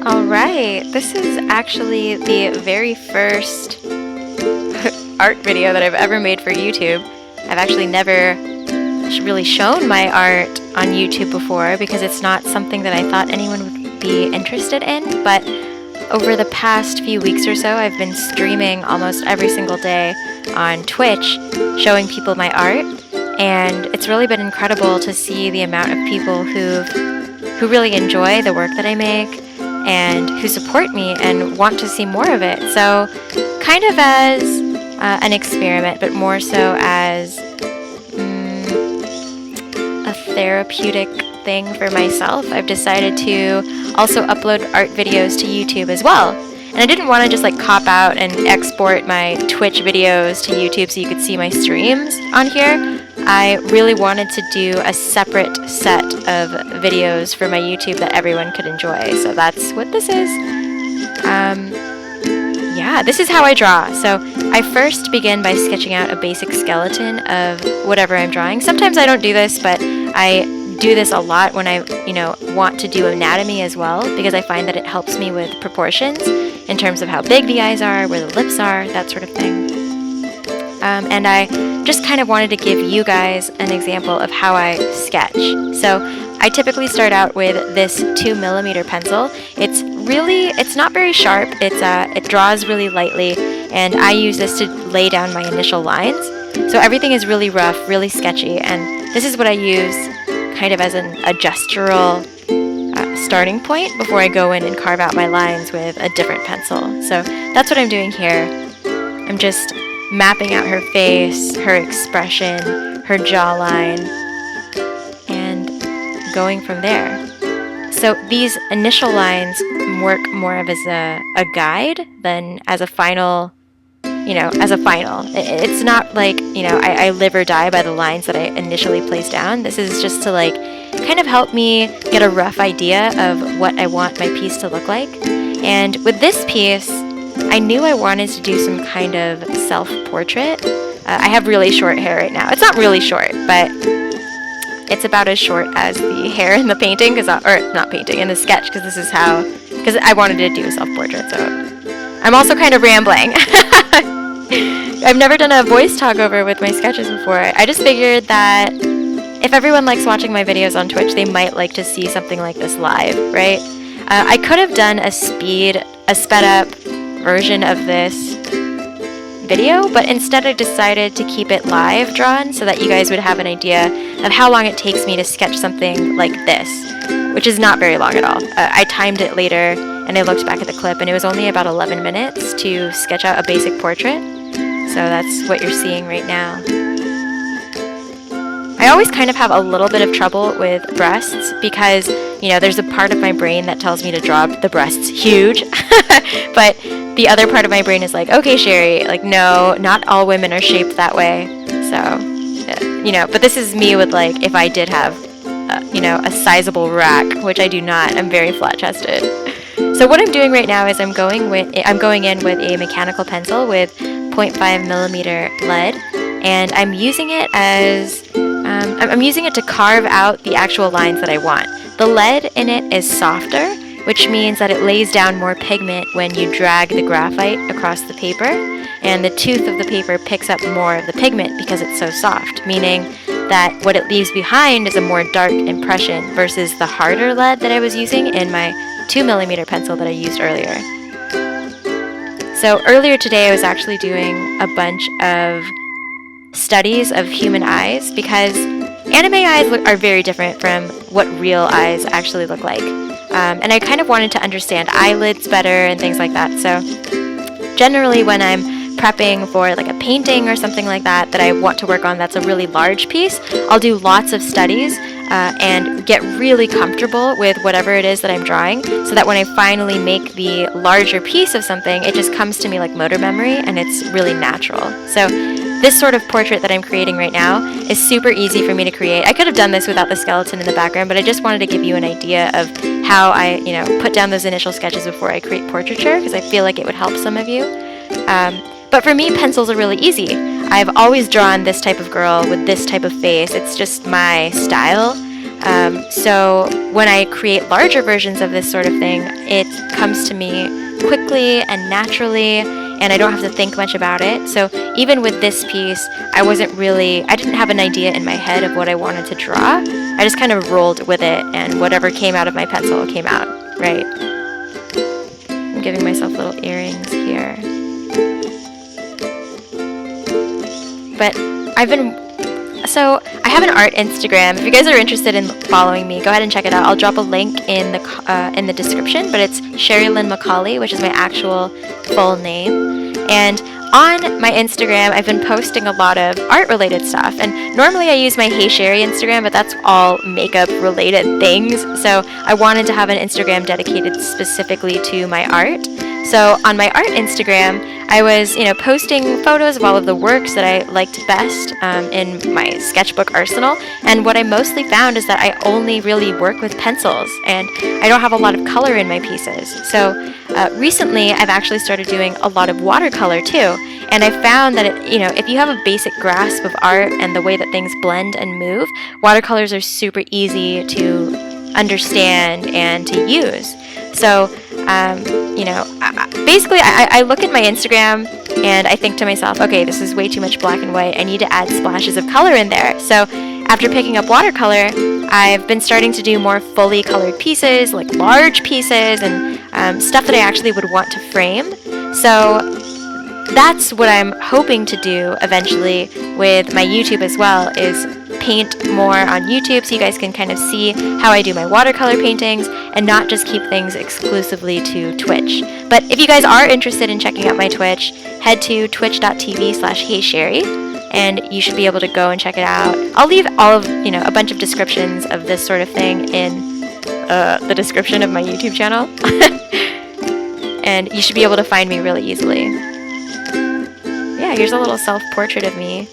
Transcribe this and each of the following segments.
Alright, this is actually the very first art video that I've ever made for YouTube. I've actually never really shown my art on YouTube before because it's not something that I thought anyone would be interested in, but over the past few weeks or so I've been streaming almost every single day on Twitch showing people my art, and it's really been incredible to see the amount of people who really enjoy the work that I make and who support me and want to see more of it. So kind of as an experiment, but more so as a therapeutic thing for myself, I've decided to also upload art videos to YouTube as well. And I didn't want to just like cop out and export my Twitch videos to YouTube so you could see my streams on here. I really wanted to do a separate set of videos for my YouTube that everyone could enjoy. So that's what this is. Yeah, this is how I draw. So I first begin by sketching out a basic skeleton of whatever I'm drawing. Sometimes I don't do this, but I do this a lot when I, want to do anatomy as well, because I find that it helps me with proportions in terms of how big the eyes are, where the lips are, that sort of thing. And I just kind of wanted to give you guys an example of how I sketch. So I typically start out with this 2mm pencil. It's not very sharp. It draws really lightly, and I use this to lay down my initial lines. So everything is really rough, really sketchy, and this is what I use kind of as a gestural starting point before I go in and carve out my lines with a different pencil. So that's what I'm doing here. I'm just mapping out her face, her expression, her jawline, and going from there. So these initial lines work more of as a guide than as a final, It's not like, I live or die by the lines that I initially place down. This is just to kind of help me get a rough idea of what I want my piece to look like. And with this piece, I knew I wanted to do some kind of self-portrait. I have really short hair right now. It's not really short, but it's about as short as the hair in the painting, in the sketch, because I wanted to do a self-portrait, so I'm also kind of rambling. I've never done a voice talkover with my sketches before. I just figured that if everyone likes watching my videos on Twitch, they might like to see something like this live, right? I could have done a sped up version of this video, but instead I decided to keep it live drawn so that you guys would have an idea of how long it takes me to sketch something like this, which is not very long at all. I timed it later and I looked back at the clip, and it was only about 11 minutes to sketch out a basic portrait. So that's what you're seeing right now. I always kind of have a little bit of trouble with breasts because, there's a part of my brain that tells me to draw the breasts huge, but the other part of my brain is like, okay, Sherry, no, not all women are shaped that way. So, but this is me with if I did have, a sizable rack, which I do not. I'm very flat-chested. So what I'm doing right now is I'm going in with a mechanical pencil with 0.5mm lead, and I'm using it to carve out the actual lines that I want. The lead in it is softer, which means that it lays down more pigment when you drag the graphite across the paper, and the tooth of the paper picks up more of the pigment because it's so soft, meaning that what it leaves behind is a more dark impression versus the harder lead that I was using in my 2mm pencil that I used earlier. So earlier today I was actually doing a bunch of studies of human eyes because anime eyes are very different from what real eyes actually look like. And I kind of wanted to understand eyelids better and things like that. So generally when I'm prepping for a painting or something like that I want to work on that's a really large piece, I'll do lots of studies and get really comfortable with whatever it is that I'm drawing, so that when I finally make the larger piece of something, it just comes to me like motor memory and it's really natural. So this sort of portrait that I'm creating right now is super easy for me to create. I could have done this without the skeleton in the background, but I just wanted to give you an idea of how I, put down those initial sketches before I create portraiture, because I feel like it would help some of you. But for me, pencils are really easy. I've always drawn this type of girl with this type of face. It's just my style. So when I create larger versions of this sort of thing, it comes to me quickly and naturally, and I don't have to think much about it. So even with this piece, I didn't have an idea in my head of what I wanted to draw. I just kind of rolled with it, and whatever came out of my pencil came out, right? I'm giving myself little earrings here. But I have an art Instagram. If you guys are interested in following me, go ahead and check it out. I'll drop a link in the description, but it's Sherry Lynn McCauley, which is my actual full name. And on my Instagram, I've been posting a lot of art-related stuff. And normally I use my Hey Sherry Instagram, but that's all makeup-related things. So I wanted to have an Instagram dedicated specifically to my art. So on my art Instagram, I was, posting photos of all of the works that I liked best in my sketchbook arsenal. And what I mostly found is that I only really work with pencils, and I don't have a lot of color in my pieces. So recently, I've actually started doing a lot of watercolor too. And I found that, if you have a basic grasp of art and the way that things blend and move, watercolors are super easy to understand and to use. So, basically I look at my Instagram and I think to myself, okay, this is way too much black and white. I need to add splashes of color in there. So after picking up watercolor, I've been starting to do more fully colored pieces, like large pieces and stuff that I actually would want to frame. So that's what I'm hoping to do eventually with my YouTube as well, is paint more on YouTube so you guys can kind of see how I do my watercolor paintings and not just keep things exclusively to Twitch. But if you guys are interested in checking out my Twitch, head to twitch.tv/HeySherry and you should be able to go and check it out. I'll leave all of, a bunch of descriptions of this sort of thing in the description of my YouTube channel. And you should be able to find me really easily. Yeah, here's a little self-portrait of me.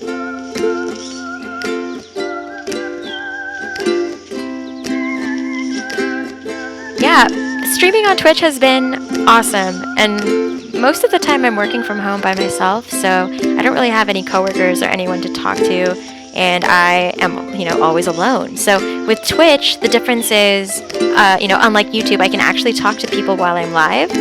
Yeah, streaming on Twitch has been awesome, and most of the time I'm working from home by myself, so I don't really have any coworkers or anyone to talk to, and I am, always alone. So with Twitch, the difference is, unlike YouTube, I can actually talk to people while I'm live.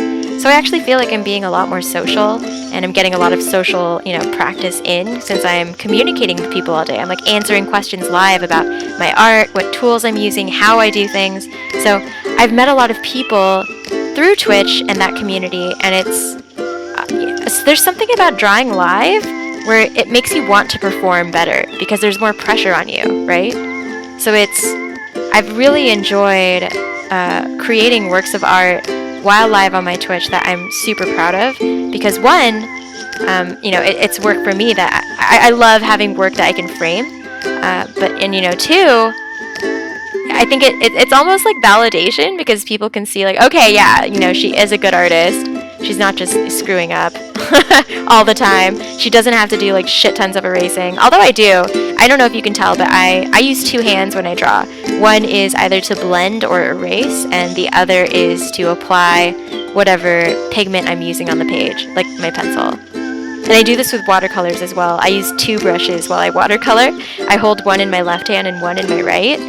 So I actually feel like I'm being a lot more social, and I'm getting a lot of social, practice in, since I'm communicating with people all day. I'm like answering questions live about my art, what tools I'm using, how I do things. So I've met a lot of people through Twitch and that community, and there's something about drawing live where it makes you want to perform better because there's more pressure on you, right? So I've really enjoyed creating works of art while live on my Twitch that I'm super proud of, because one, it's work for me that I love having work that I can frame, but two, I think it's almost like validation, because people can see like, okay, yeah, she is a good artist. She's not just screwing up all the time. She doesn't have to do like shit tons of erasing. Although I do. I don't know if you can tell, but I use two hands when I draw. One is either to blend or erase, and the other is to apply whatever pigment I'm using on the page, like my pencil. And I do this with watercolors as well. I use two brushes while I watercolor. I hold one in my left hand and one in my right.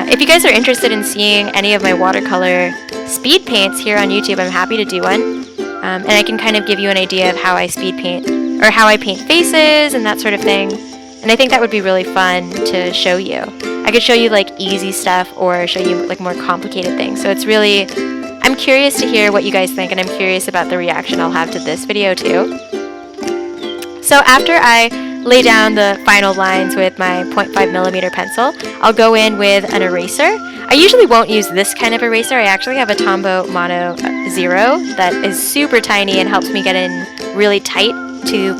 If you guys are interested in seeing any of my watercolor speed paints here on YouTube, I'm happy to do one. And I can kind of give you an idea of how I speed paint, or how I paint faces and that sort of thing. And I think that would be really fun to show you. I could show you like easy stuff or show you like more complicated things. So it's really, I'm curious to hear what you guys think, and I'm curious about the reaction I'll have to this video too. So after I lay down the final lines with my 0.5mm pencil, I'll go in with an eraser. I usually won't use this kind of eraser. I actually have a Tombow Mono Zero that is super tiny and helps me get in really tight to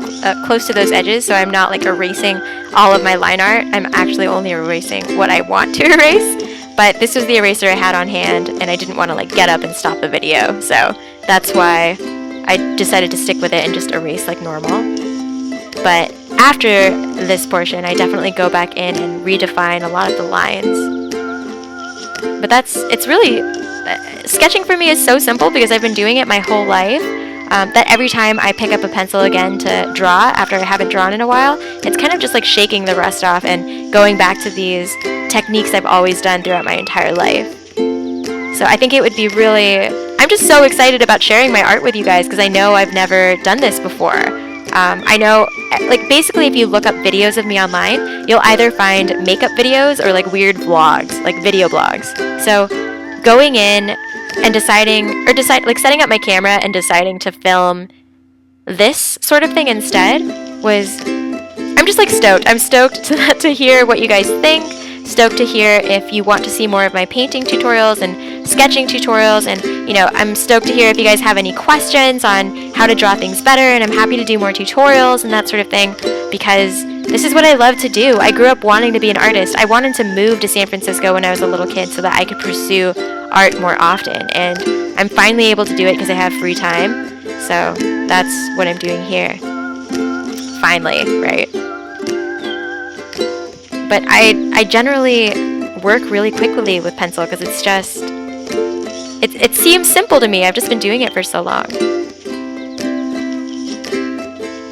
close to those edges, so I'm not like erasing all of my line art. I'm actually only erasing what I want to erase. But this was the eraser I had on hand, and I didn't want to like get up and stop the video, so that's why I decided to stick with it and just erase like normal. But after this portion, I definitely go back in and redefine a lot of the lines. But it's really, sketching for me is so simple because I've been doing it my whole life, that every time I pick up a pencil again to draw after I haven't drawn in a while, it's kind of just like shaking the rust off and going back to these techniques I've always done throughout my entire life. So I think it would be really, I'm just so excited about sharing my art with you guys because I know I've never done this before. I know, like, basically if you look up videos of me online, you'll either find makeup videos or like weird vlogs, like video blogs. So going in and like setting up my camera and deciding to film this sort of thing instead was, I'm just like stoked. I'm stoked to hear what you guys think. Stoked to hear if you want to see more of my painting tutorials and sketching tutorials, and I'm stoked to hear if you guys have any questions on how to draw things better, and I'm happy to do more tutorials and that sort of thing because this is what I love to do. I grew up wanting to be an artist. I wanted to move to San Francisco when I was a little kid so that I could pursue art more often, and I'm finally able to do it because I have free time. So that's what I'm doing here. Finally, right? But I generally work really quickly with pencil because it's just, it seems simple to me. I've just been doing it for so long.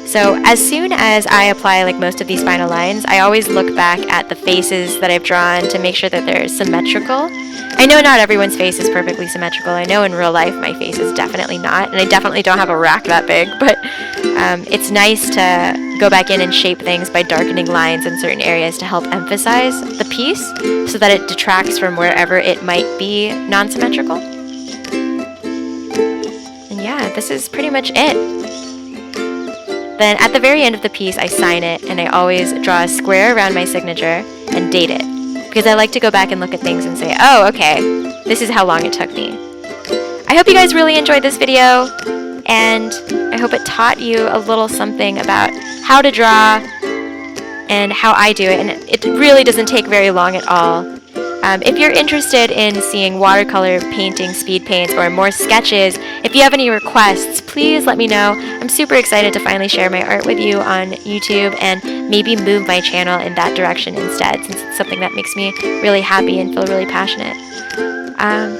So as soon as I apply like most of these final lines, I always look back at the faces that I've drawn to make sure that they're symmetrical. I know not everyone's face is perfectly symmetrical. I know in real life my face is definitely not, and I definitely don't have a rack that big, but it's nice to go back in and shape things by darkening lines in certain areas to help emphasize the piece so that it detracts from wherever it might be non-symmetrical. And yeah, this is pretty much it. Then at the very end of the piece, I sign it, and I always draw a square around my signature and date it. Because I like to go back and look at things and say, oh, okay, this is how long it took me. I hope you guys really enjoyed this video, and I hope it taught you a little something about how to draw and how I do it, and it really doesn't take very long at all. If you're interested in seeing watercolor painting, speed paints, or more sketches, if you have any requests, please let me know. I'm super excited to finally share my art with you on YouTube and maybe move my channel in that direction instead, since it's something that makes me really happy and feel really passionate.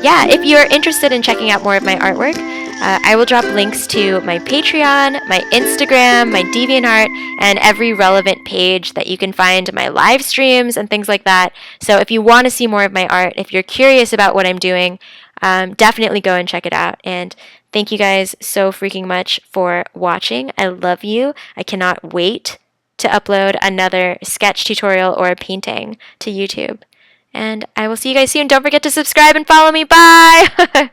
Yeah, if you're interested in checking out more of my artwork, I will drop links to my Patreon, my Instagram, my DeviantArt, and every relevant page that you can find my live streams and things like that. So if you want to see more of my art, if you're curious about what I'm doing, definitely go and check it out. And thank you guys so freaking much for watching. I love you. I cannot wait to upload another sketch tutorial or a painting to YouTube. And I will see you guys soon. Don't forget to subscribe and follow me. Bye!